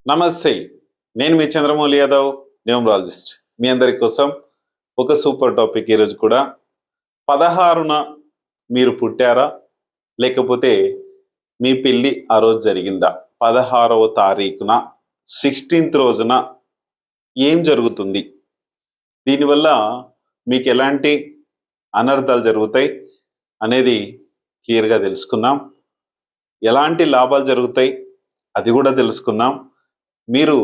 నమస్తే. నేను మీ చంద్రమౌళి యాదవ్, న్యూమరాలజిస్ట్. మీ అందరి కోసం ఒక సూపర్ టాపిక్ ఈరోజు కూడా. 16న మీరు పుట్టారా? లేకపోతే మీ పెళ్ళి ఆ రోజు జరిగిందా? 16వ తారీఖున 16th రోజున ఏం జరుగుతుంది? దీనివల్ల మీకు ఎలాంటి అనర్థాలు జరుగుతాయి అనేది క్లియర్గా తెలుసుకుందాం. ఎలాంటి లాభాలు జరుగుతాయి అది కూడా తెలుసుకుందాం. మీరు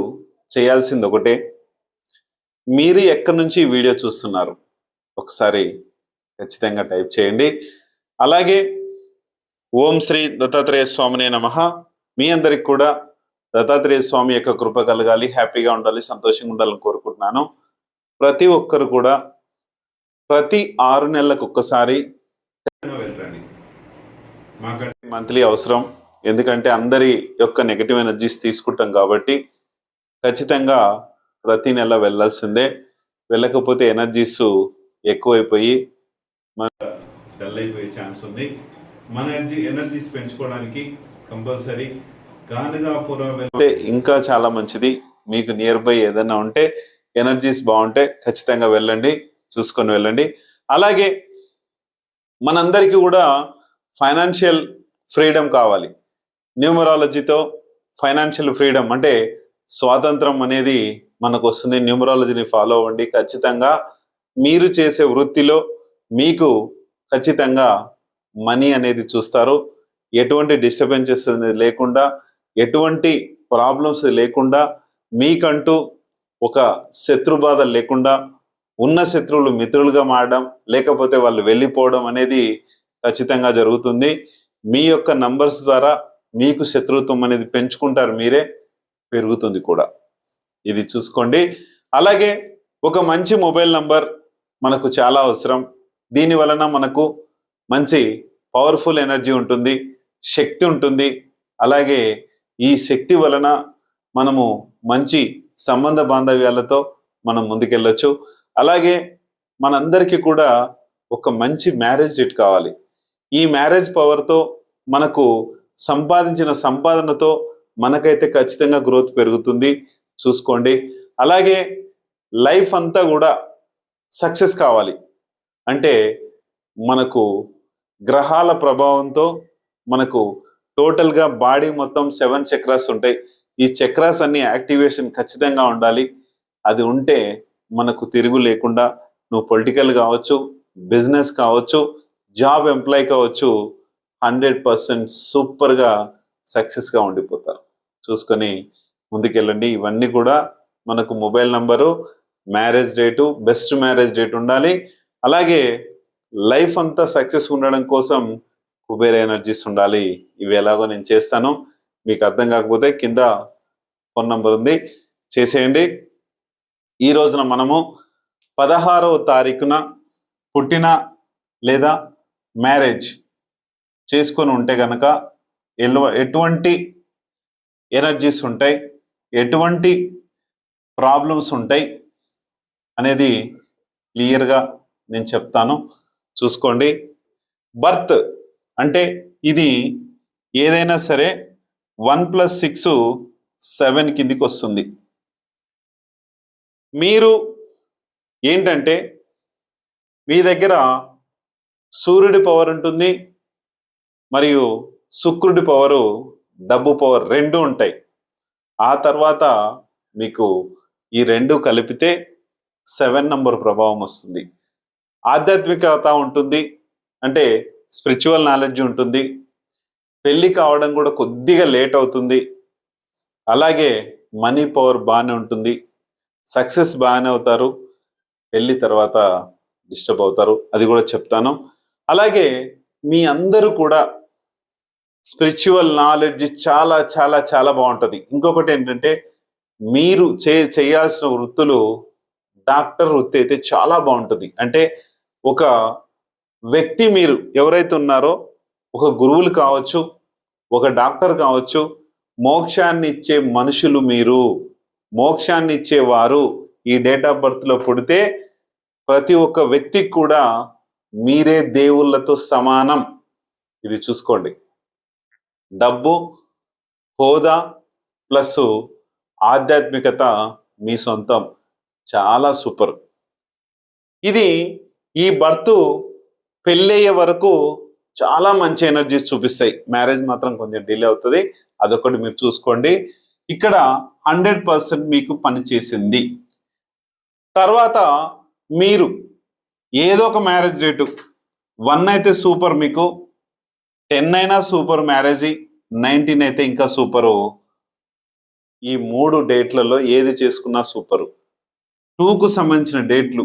చేయాల్సింది ఒకటే, మీరు ఎక్కడి నుంచి ఈ వీడియో చూస్తున్నారు ఒకసారి ఖచ్చితంగా టైప్ చేయండి. అలాగే ఓం శ్రీ దత్తాత్రేయ స్వామినే నమః. మీ అందరికి కూడా దత్తాత్రేయ స్వామి యొక్క కృప కలగాలి, హ్యాపీగా ఉండాలి, సంతోషంగా ఉండాలని కోరుకుంటున్నాను. ప్రతి ఒక్కరు కూడా ప్రతి 6 నెలలకు ఒక్కసారి వెళ్ళండి. మాకంటే మంత్లీ అవసరం, ఎందుకంటే అందరి యొక్క నెగటివ్ ఎనర్జీస్ తీసుకుంటాం కాబట్టి ఖచ్చితంగా ప్రతి నెల వెళ్ళాల్సిందే. వెళ్ళకపోతే ఎనర్జీస్ ఎక్కువైపోయి మన డల్ అయిపోయే ఛాన్స్ ఉంది. మన ఎనర్జీస్ పెంచుకోవడానికి కంపల్సరీ గానుగాపుర వెళ్తే ఇంకా చాలా మంచిది. మీకు నియర్ బై ఏదైనా ఉంటే, ఎనర్జీస్ బాగుంటే ఖచ్చితంగా వెళ్ళండి, చూసుకొని వెళ్ళండి. అలాగే మనందరికీ కూడా ఫైనాన్షియల్ ఫ్రీడమ్ కావాలి. న్యూమరాలజీతో ఫైనాన్షియల్ ఫ్రీడమ్ అంటే స్వాతంత్రం అనేది మనకు వస్తుంది. న్యూమరాలజీని ఫాలో అవ్వండి. ఖచ్చితంగా మీరు చేసే వృత్తిలో మీకు ఖచ్చితంగా మనీ అనేది చూస్తారు. ఎటువంటి డిస్టర్బెన్సెస్ అనేది లేకుండా, ఎటువంటి ప్రాబ్లమ్స్ లేకుండా, మీకంటూ ఒక శత్రు బాధ లేకుండా, ఉన్న శత్రువులు మిత్రులుగా మారడం, లేకపోతే వాళ్ళు వెళ్ళిపోవడం అనేది ఖచ్చితంగా జరుగుతుంది. మీ యొక్క నంబర్స్ ద్వారా మీకు శత్రుత్వం అనేది పెంచుకుంటారు, మీరే పెరుగుతుంది కూడా. ఇది చూసుకోండి. అలాగే ఒక మంచి మొబైల్ నంబర్ మనకు చాలా అవసరం. దీని వలన మనకు మంచి పవర్ఫుల్ ఎనర్జీ ఉంటుంది, శక్తి ఉంటుంది. అలాగే ఈ శక్తి వలన మనము మంచి సంబంధ బాంధవ్యాలతో మనం ముందుకెళ్ళొచ్చు. అలాగే మనందరికీ కూడా ఒక మంచి మ్యారేజ్ డేట్ కావాలి. ఈ మ్యారేజ్ పవర్తో మనకు సంపాదించిన సంపాదనతో మనకైతే ఖచ్చితంగా గ్రోత్ పెరుగుతుంది, చూసుకోండి. అలాగే లైఫ్ అంతా కూడా సక్సెస్ కావాలి అంటే మనకు గ్రహాల ప్రభావంతో మనకు టోటల్గా బాడీ మొత్తం 7 చక్రాస్ ఉంటాయి. ఈ చక్రాస్ అన్ని యాక్టివేషన్ ఖచ్చితంగా ఉండాలి. అది ఉంటే మనకు తిరుగు లేకుండా, నువ్వు పొలిటికల్ కావచ్చు, బిజినెస్ కావచ్చు, జాబ్ ఎంప్లాయ్ కావచ్చు, 100% సూపర్గా సక్సెస్గా ఉండిపోతారు. చూసుకొని ముందుకెళ్ళండి. ఇవన్నీ కూడా మనకు mobile number, marriage date, best marriage date ఉండాలి. అలాగే లైఫ్ అంతా సక్సెస్ ఉండడం కోసం కుబేర ఎనర్జీస్ ఉండాలి. ఇవి ఎలాగో నేను చేస్తాను. మీకు అర్థం కాకపోతే కింద ఫోన్ నంబర్ ఉంది, చేసేయండి. ఈ రోజున మనము 16వ తారీఖున పుట్టిన లేదా మ్యారేజ్ చేసుకొని ఉంటే కనుక ఎటువంటి ఎనర్జీస్ ఉంటాయి, ఎటువంటి ప్రాబ్లమ్స్ ఉంటాయి అనేది క్లియర్గా నేను చెప్తాను, చూసుకోండి. బర్త్ అంటే ఇది ఏదైనా సరే 1 + 6 7 కిందికి వస్తుంది. మీరు ఏంటంటే మీ దగ్గర సూర్యుడి పవర్ ఉంటుంది, మరియు శుక్రుడి పవరు, డబ్బు పవర్ 2 ఉంటాయి. ఆ తర్వాత మీకు ఈ 2 కలిపితే 7 నంబర్ ప్రభావం వస్తుంది. ఆధ్యాత్మికత ఉంటుంది, అంటే స్పిరిచువల్ నాలెడ్జ్ ఉంటుంది. పెళ్ళి కావడం కూడా కొద్దిగా లేట్ అవుతుంది. అలాగే మనీ పవర్ బాగానే ఉంటుంది, సక్సెస్ బాగానే అవుతారు. పెళ్ళి తర్వాత డిస్టర్బ్ అవుతారు, అది కూడా చెప్తాను. అలాగే మీ అందరూ కూడా స్పిరిచువల్ నాలెడ్జ్ చాలా చాలా చాలా బాగుంటుంది. ఇంకొకటి ఏంటంటే మీరు చేయాల్సిన వృత్తులు, డాక్టర్ వృత్తి అయితే చాలా బాగుంటుంది. అంటే ఒక వ్యక్తి, మీరు ఎవరైతే ఉన్నారో, ఒక గురువులు కావచ్చు, ఒక డాక్టర్ కావచ్చు, మోక్షాన్ని ఇచ్చే మనుషులు మీరు, మోక్షాన్ని ఇచ్చేవారు. ఈ డేట్ ఆఫ్ బర్త్లో పుడితే ప్రతి ఒక్క వ్యక్తికి కూడా మీరే దేవుళ్ళతో సమానం. ఇది చూసుకోండి. డబ్బు, హోదా ప్లస్ ఆధ్యాత్మికత మీ సొంతం, చాలా సూపర్. ఇది ఈ బర్త్ పెళ్ళయ్యే వరకు చాలా మంచి ఎనర్జీస్ చూపిస్తాయి. మ్యారేజ్ మాత్రం కొంచెం డిలే అవుతుంది, అదొకటి మీరు చూసుకోండి. ఇక్కడ 100% మీకు పని చేసింది. తర్వాత మీరు ఏదో ఒక మ్యారేజ్ డేటు 1 అయితే సూపర్, మీకు 10 అయినా సూపర్ మ్యారేజ్, 19 అయితే ఇంకా సూపరు. ఈ 3 డేట్లలో ఏది చేసుకున్నా సూపరు. 2కు సంబంధించిన డేట్లు,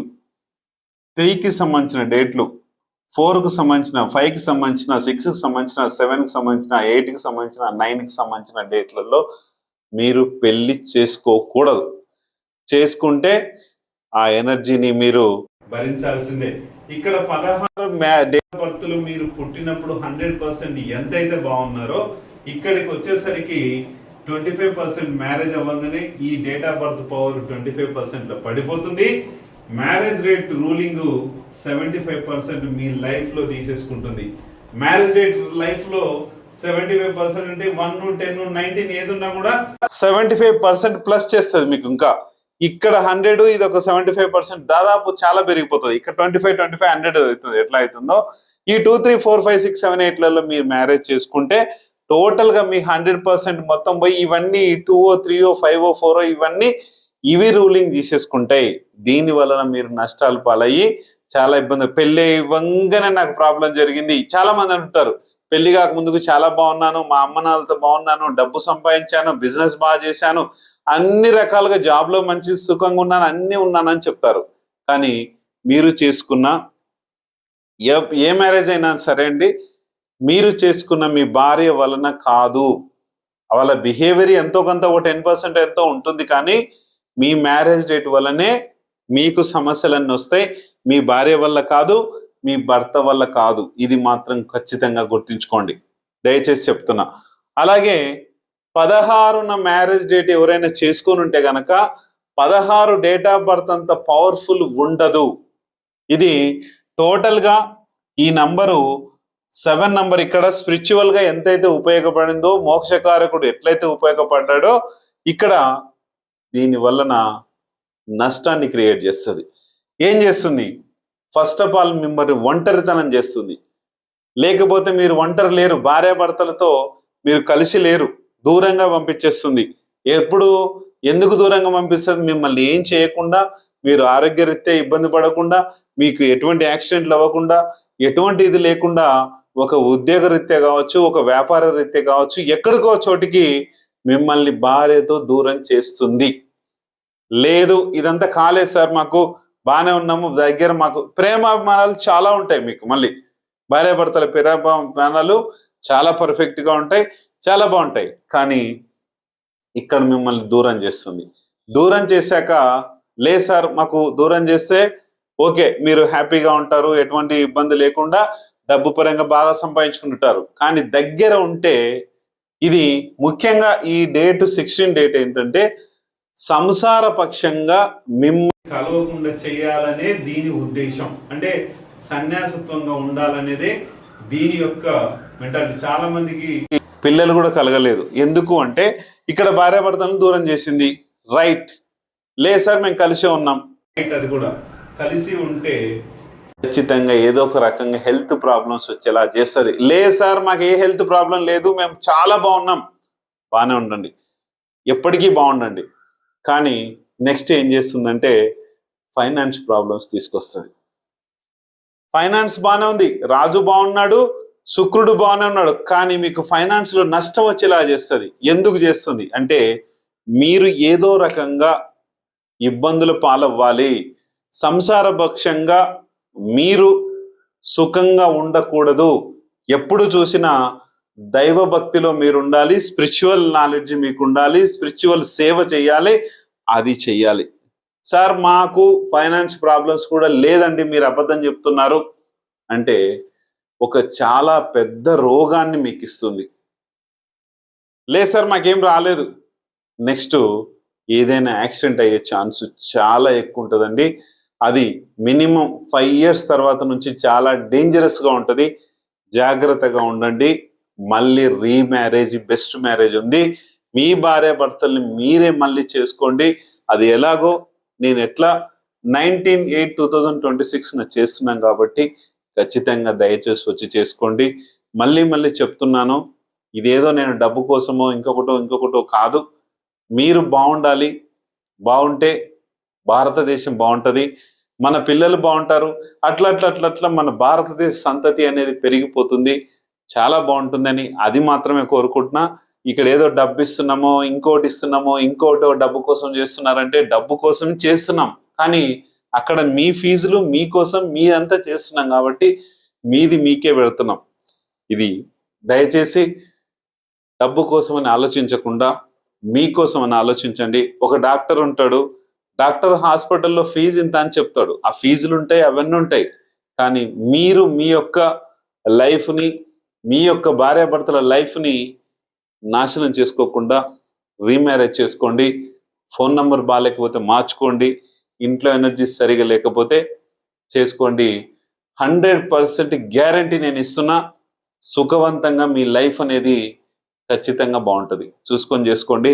3కి సంబంధించిన డేట్లు, 4కు సంబంధించిన, 5కి సంబంధించిన, 6కి సంబంధించిన, 7కి సంబంధించిన, 8కి సంబంధించిన, 9కి సంబంధించిన డేట్లలో మీరు పెళ్లి చేసుకోకూడదు. చేసుకుంటే ఆ ఎనర్జీని మీరు భరించాల్సిందే. ఇక్కడ 16 డేట్ ఆఫ్ బర్త్లు మీరు పుట్టినప్పుడు 100% ఎంతైతే బాగున్నారో, ఇక్కడికి వచ్చేసరికి 25% మ్యారేజ్ అవ్వగానే ఈ డేట్ ఆఫ్ బర్త్ పవర్ 25% లో పడిపోతుంది. మ్యారేజ్ రేట్ రూలింగ్ 75% మీ లైఫ్ లో తీసేసుకుంటుంది. మ్యారేజ్ రేట్ లైఫ్ లో 75% అంటే 1, 10, 19 ఏదున్నా కూడా 75% ప్లస్ చేస్తుంది మీకు. ఇంకా ఇక్కడ 100, ఇది ఒక 75%, దాదాపు చాలా పెరిగిపోతుంది. ఇక్కడ 25, 100 అవుతుంది. ఎట్లా అవుతుందో ఈ 2, 3, 4, 5, 6, 7, 8లలో మీరు మ్యారేజ్ చేసుకుంటే టోటల్ గా మీ 100% మొత్తం పోయి ఇవన్నీ 2, 3, 5, 4 ఇవి రూలింగ్ తీసేసుకుంటాయి. దీని వలన మీరు నష్టాలు పాలయ్యి చాలా ఇబ్బంది. పెళ్లి ఇవ్వంగానే నాకు ప్రాబ్లం జరిగింది. చాలా మంది అంటారు, పెళ్లి కాక ముందుకు చాలా బాగున్నాను, మా అమ్మ నాన్నలతో బాగున్నాను, డబ్బు సంపాదించాను, బిజినెస్ బాగా చేశాను, అన్ని రకాలుగా జాబ్లో మంచి సుఖంగా ఉన్నాను, అన్నీ ఉన్నానని చెప్తారు. కానీ మీరు చేసుకున్న ఏ మ్యారేజ్ అయినా సరే అండి, మీరు చేసుకున్న మీ భార్య వలన కాదు. వాళ్ళ బిహేవియర్ ఎంతో కొంత ఒక 10% ఎంతో ఉంటుంది, కానీ మీ మ్యారేజ్ డేట్ వల్లనే మీకు సమస్యలన్నీ వస్తాయి. మీ భార్య వల్ల కాదు, మీ భర్త వల్ల కాదు. ఇది మాత్రం ఖచ్చితంగా గుర్తుంచుకోండి, దయచేసి చెప్తున్నా. అలాగే 16న మ్యారేజ్ డేట్ ఎవరైనా చేసుకొని ఉంటే గనక 16 డేట్ ఆఫ్ బర్త్ అంత పవర్ఫుల్ ఉండదు. ఇది టోటల్ గా ఈ నంబరు 7 నంబర్ ఇక్కడ స్పిరిచువల్ గా ఎంతైతే ఉపయోగపడిందో, మోక్షకారకుడు ఎట్లయితే ఉపయోగపడ్డాడో, ఇక్కడ దీని వలన నష్టాన్ని క్రియేట్ చేస్తుంది. ఏం చేస్తుంది? ఫస్ట్ ఆఫ్ ఆల్ మిమ్మల్ని ఒంటరితనం చేస్తుంది. లేకపోతే మీరు ఒంటరి లేరు, భార్యాభర్తలతో మీరు కలిసి లేరు, దూరంగా పంపించేస్తుంది. ఎప్పుడు ఎందుకు దూరంగా పంపిస్తుంది? మిమ్మల్ని ఏం చేయకుండా, మీరు ఆరోగ్యరీత్యా ఇబ్బంది పడకుండా, మీకు ఎటువంటి యాక్సిడెంట్లు అవ్వకుండా, ఎటువంటి ఇది లేకుండా, ఒక ఉద్యోగ రీత్యా కావచ్చు, ఒక వ్యాపార రీత్యా కావచ్చు, ఎక్కడికో చోటికి మిమ్మల్ని భార్యతో దూరం చేస్తుంది. లేదు ఇదంతా కాలేదు సార్, మాకు బాగానే ఉన్నాము, దగ్గర మాకు ప్రేమాభిమానాలు చాలా ఉంటాయి, మీకు మళ్ళీ భార్యాభర్తల ప్రేమాభిమానాలు చాలా పర్ఫెక్ట్ గా ఉంటాయి, చాలా బాగుంటాయి. కానీ ఇక్కడ మిమ్మల్ని దూరం చేస్తుంది. దూరం చేశాక, లేదు సార్ మాకు దూరం చేస్తే ఓకే, మీరు హ్యాపీగా ఉంటారు, ఎటువంటి ఇబ్బంది లేకుండా డబ్బు పరంగా బాగా సంపాదించుకుంటారు. కానీ దగ్గర ఉంటే, ఇది ముఖ్యంగా ఈ డేట్ 16 డేట్ ఏంటంటే సంసార పక్షంగా మిమ్మల్ని కలవకుండా చేయాలనే దీని ఉద్దేశం. అంటే సన్యాసత్వంగా ఉండాలనేదే దీని యొక్క మెంటాలిటీ. చాలా మందికి పిల్లలు కూడా కలగలేదు. ఎందుకు అంటే ఇక్కడ భార్యాభర్తలను దూరం చేసింది. రైట్, లేదు సార్ మేము కలిసే ఉన్నాం, రైట్, అది కూడా కలిసి ఉంటే ఖచ్చితంగా ఏదో ఒక రకంగా హెల్త్ ప్రాబ్లమ్స్ వచ్చేలా చేస్తుంది. లేదు సార్ మాకు ఏ హెల్త్ ప్రాబ్లం లేదు, మేము చాలా బాగున్నాం, బాగానే ఉండండి, ఎప్పటికీ బాగుండండి. కానీ నెక్స్ట్ ఏం చేస్తుందంటే ఫైనాన్స్ ప్రాబ్లమ్స్ తీసుకొస్తుంది. ఫైనాన్స్ బాగానే ఉంది, రాజు బాగున్నాడు, శుక్రుడు బాగానే ఉన్నాడు, కానీ మీకు ఫైనాన్స్ లో నష్టం వచ్చేలా చేస్తుంది. ఎందుకు చేస్తుంది అంటే మీరు ఏదో రకంగా ఇబ్బందులు పాలవ్వాలి, సంసార పక్షంగా మీరు సుఖంగా ఉండకూడదు. ఎప్పుడు చూసినా దైవ భక్తిలో మీరు ఉండాలి, స్పిరిచువల్ నాలెడ్జ్ మీకు ఉండాలి, స్పిరిచువల్ సేవ చేయాలి, అది చెయ్యాలి. సార్ మాకు ఫైనాన్స్ ప్రాబ్లమ్స్ కూడా లేదండి, మీరు అబద్ధం చెప్తున్నారు అంటే ఒక చాలా పెద్ద రోగాన్ని మీకు ఇస్తుంది. లేదు సార్ మాకేం రాలేదు, నెక్స్ట్ ఏదైనా యాక్సిడెంట్ అయ్యే ఛాన్స్ చాలా ఎక్కువ ఉంటుందండి. అది మినిమం 5 years తర్వాత నుంచి చాలా డేంజరస్గా ఉంటుంది. జాగ్రత్తగా ఉండండి. మళ్ళీ రీమ్యారేజ్ బెస్ట్ మ్యారేజ్ ఉంది. మీ భార్య భర్తల్ని మీరే మళ్ళీ చేసుకోండి. అది ఎలాగో నేను ఎట్లా 19/8/2026 చేస్తున్నాం కాబట్టి ఖచ్చితంగా దయచేసి వచ్చి చేసుకోండి. మళ్ళీ మళ్ళీ చెప్తున్నాను, ఇదేదో నేను డబ్బు కోసమో ఇంకొకటో కాదు. మీరు బాగుండాలి. బాగుంటే భారతదేశం బాగుంటది, మన పిల్లలు బాగుంటారు. అట్లా మన భారతదేశ సంతతి అనేది పెరిగిపోతుంది, చాలా బాగుంటుందని అది మాత్రమే కోరుకుంటున్నా. ఇక్కడ ఏదో డబ్బు ఇస్తున్నామో ఇంకోటో డబ్బు కోసం చేస్తున్నారంటే డబ్బు కోసం చేస్తున్నాం, కానీ అక్కడ మీ ఫీజులు మీకోసం మీరంతా చేస్తున్నాం కాబట్టి మీది మీకే పెడుతున్నాం. ఇది దయచేసి డబ్బు కోసం అని ఆలోచించకుండా మీకోసం అని ఆలోచించండి. ఒక డాక్టర్ ఉంటాడు, డాక్టర్ హాస్పిటల్లో ఫీజు ఇంత అని చెప్తాడు. ఆ ఫీజులు ఉంటాయి, అవన్నీ ఉంటాయి, కానీ మీరు మీ యొక్క లైఫ్ని, మీ యొక్క భార్యాభర్తల లైఫ్ని నాశనం చేసుకోకుండా రీమ్యారేజ్ చేసుకోండి. ఫోన్ నంబర్ బాగాలేకపోతే మార్చుకోండి, ఇంట్లో ఎనర్జీ సరిగా లేకపోతే చేసుకోండి. 100% గ్యారంటీ నేను ఇస్తున్నా. సుఖవంతంగా మీ లైఫ్ అనేది ఖచ్చితంగా బాగుంటుంది. చూసుకొని చేసుకోండి.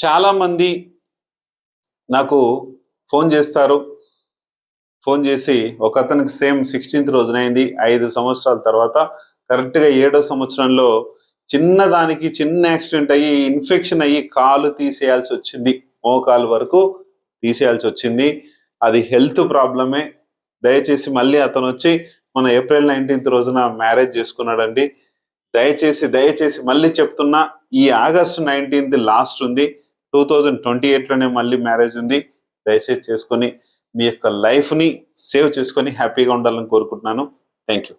చాలా మంది నాకు ఫోన్ చేస్తారు. ఫోన్ చేసి ఒక అతనికి సేమ్ 16th రోజునైంది, 5 సంవత్సరాల తర్వాత కరెక్ట్గా 7వ సంవత్సరంలో చిన్నదానికి చిన్న యాక్సిడెంట్ అయ్యి ఇన్ఫెక్షన్ అయ్యి కాలు తీసేయాల్సి వచ్చింది, మోకాలు వరకు తీసేయాల్సి వచ్చింది. అది హెల్త్ ప్రాబ్లమే. దయచేసి మళ్ళీ అతను వచ్చి మన April 19th రోజున మ్యారేజ్ చేసుకున్నాడండి. దయచేసి మళ్ళీ చెప్తున్నా, ఈ August 19th లాస్ట్ ఉంది, 2028లోనే మళ్ళీ మ్యారేజ్ ఉంది. దయచేసి చేసుకొని మీ యొక్క లైఫ్ని సేవ్ చేసుకొని హ్యాపీగా ఉండాలని కోరుకుంటున్నాను. Thank you.